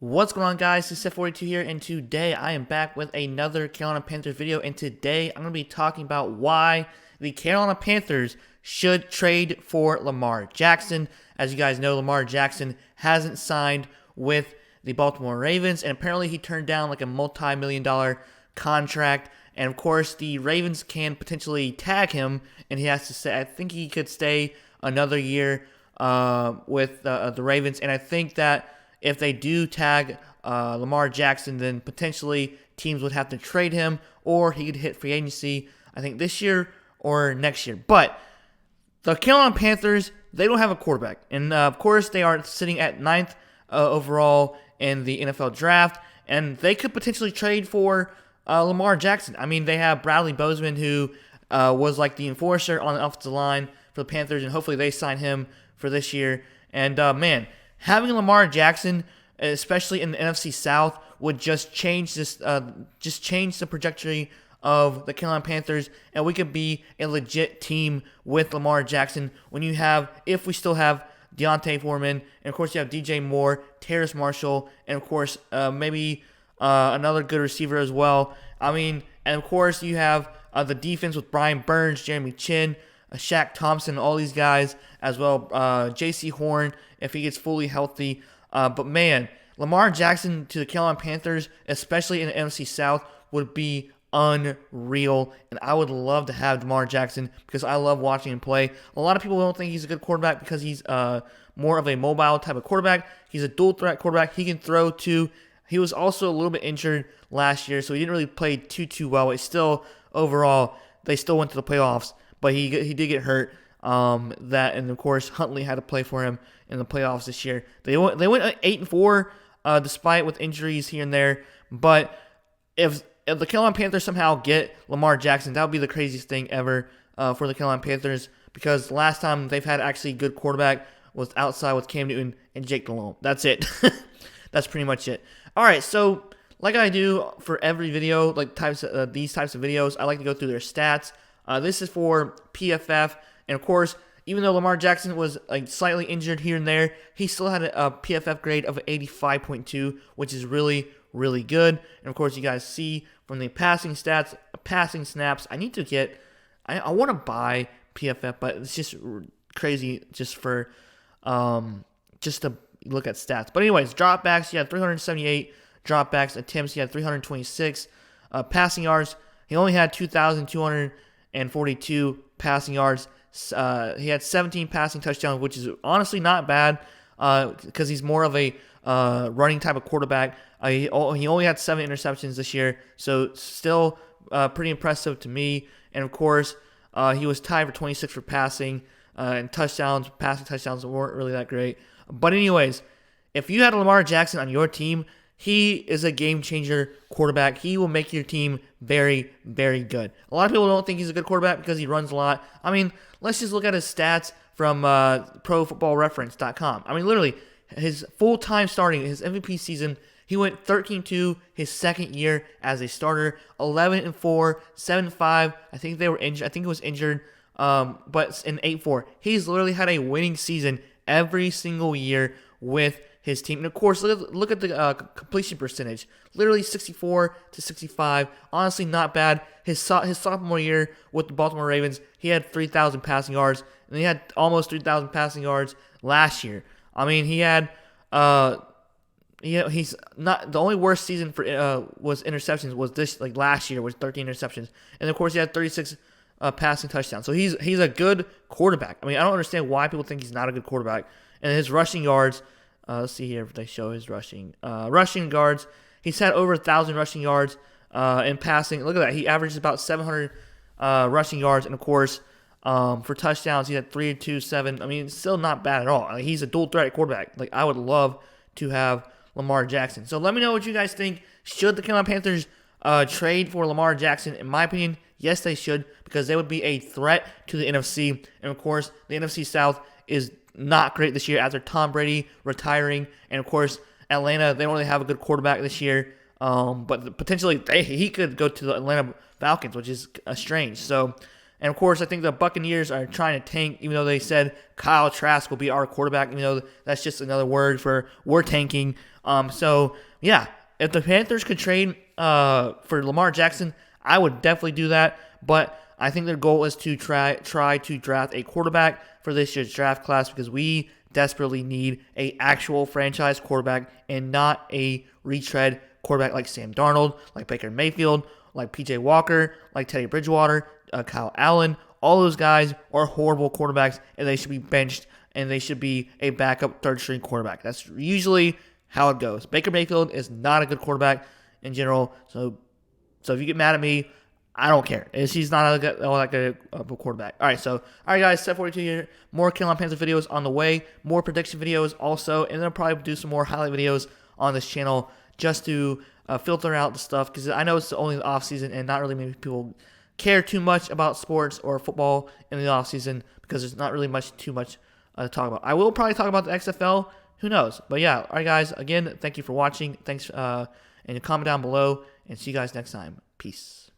What's going on, guys? It's Seth42 here, and today I am back with another Carolina Panthers video, and today I'm going to be talking about why the Carolina Panthers should trade for Lamar Jackson. As you guys know, Lamar Jackson hasn't signed with the Baltimore Ravens, and apparently he turned down like a multi-million-dollar contract, and of course the Ravens can potentially tag him, and he has to say, I think he could stay another year with the Ravens, and I think that if they do tag Lamar Jackson, then potentially teams would have to trade him, or he could hit free agency, I think this year or next year. But the Carolina Panthers, they don't have a quarterback. And of course, they are sitting at 9th overall in the NFL draft, and they could potentially trade for Lamar Jackson. I mean, they have Bradley Bozeman, who was like the enforcer on the offensive line for the Panthers, and hopefully they sign him for this year. And man, having Lamar Jackson, especially in the NFC South, would just change this, change the trajectory of the Carolina Panthers, and we could be a legit team with Lamar Jackson. When you have, if we still have Deontay Foreman, and of course you have DJ Moore, Terrace Marshall, and of course maybe another good receiver as well. I mean, and of course you have the defense with Brian Burns, Jeremy Chin, Shaq Thompson, all these guys as well. J.C. Horn, if he gets fully healthy. But man, Lamar Jackson to the Carolina Panthers, especially in the NFC South, would be unreal. And I would love to have Lamar Jackson because I love watching him play. A lot of people don't think he's a good quarterback because he's more of a mobile type of quarterback. He's a dual threat quarterback. He can throw too. He was also a little bit injured last year, so he didn't really play too well. But still, overall, they still went to the playoffs. But he did get hurt. And of course Huntley had to play for him in the playoffs this year. They went 8-4, despite with injuries here and there. But if the Carolina Panthers somehow get Lamar Jackson, that would be the craziest thing ever for the Carolina Panthers, because last time they've had actually good quarterback was outside with Cam Newton and Jake Delhomme. That's it. That's pretty much it. All right, so like I do for every video, like these types of videos, I like to go through their stats. This is for PFF, and of course, even though Lamar Jackson was like slightly injured here and there, he still had a PFF grade of 85.2, which is really, really good. And of course, you guys see from the passing stats, passing snaps. I need to get, I want to buy PFF, but it's just crazy just for, just to look at stats. But anyways, dropbacks, he had 378 dropbacks. Attempts, he had 326. Passing yards, he only had 2,242 passing yards. He had 17 passing touchdowns, which is honestly not bad because he's more of a running type of quarterback. He only had 7 interceptions this year, so still pretty impressive to me. And of course, he was tied for 26 for passing and touchdowns. Passing touchdowns weren't really that great. But anyways, if you had Lamar Jackson on your team, he is a game-changer quarterback. He will make your team very, very good. A lot of people don't think he's a good quarterback because he runs a lot. I mean, let's just look at his stats from ProFootballReference.com. I mean, literally, his full-time starting, his MVP season, he went 13-2 his second year as a starter, 11-4, 7-5. I think they were injured. I think he was injured, but in 8-4. He's literally had a winning season every single year with his team. And of course, look at the completion percentage. Literally 64 to 65. Honestly, not bad. His sophomore year with the Baltimore Ravens, he had 3,000 passing yards, and he had almost 3,000 passing yards last year. I mean, he had he's not the only worst season for was interceptions was this, like last year was 13 interceptions, and of course he had 36 passing touchdowns. So he's a good quarterback. I mean, I don't understand why people think he's not a good quarterback. And his rushing yards. Let's see here if they show his rushing yards. He's had over 1,000 rushing yards in passing. Look at that. He averages about 700 rushing yards. And, of course, for touchdowns, he had 3-2-7. I mean, it's still not bad at all. I mean, he's a dual-threat quarterback. Like, I would love to have Lamar Jackson. So let me know what you guys think. Should the Carolina Panthers trade for Lamar Jackson? In my opinion, yes, they should, because they would be a threat to the NFC. And, of course, the NFC South is not great this year after Tom Brady retiring, and of course Atlanta, they don't really have a good quarterback this year, but potentially he could go to the Atlanta Falcons, which is strange. So And of course, I think the Buccaneers are trying to tank, even though they said Kyle Trask will be our quarterback, even though that's just another word for we're tanking. So yeah, if the Panthers could trade for Lamar Jackson, I would definitely do that. But I think their goal is to try to draft a quarterback for this year's draft class, because we desperately need a actual franchise quarterback and not a retread quarterback like Sam Darnold, like Baker Mayfield, like PJ Walker, like Teddy Bridgewater, Kyle Allen. All those guys are horrible quarterbacks, and they should be benched, and they should be a backup third-string quarterback. That's usually how it goes. Baker Mayfield is not a good quarterback in general, so if you get mad at me, I don't care. He's not all that good of a quarterback. All right, guys, Set 42 here. More Carolina Panthers videos on the way. More prediction videos also, and then I'll probably do some more highlight videos on this channel just to filter out the stuff, because I know it's only the offseason and not really many people care too much about sports or football in the offseason, because there's not really too much to talk about. I will probably talk about the XFL. Who knows? But yeah, all right, guys. Again, thank you for watching. Thanks, and comment down below, and see you guys next time. Peace.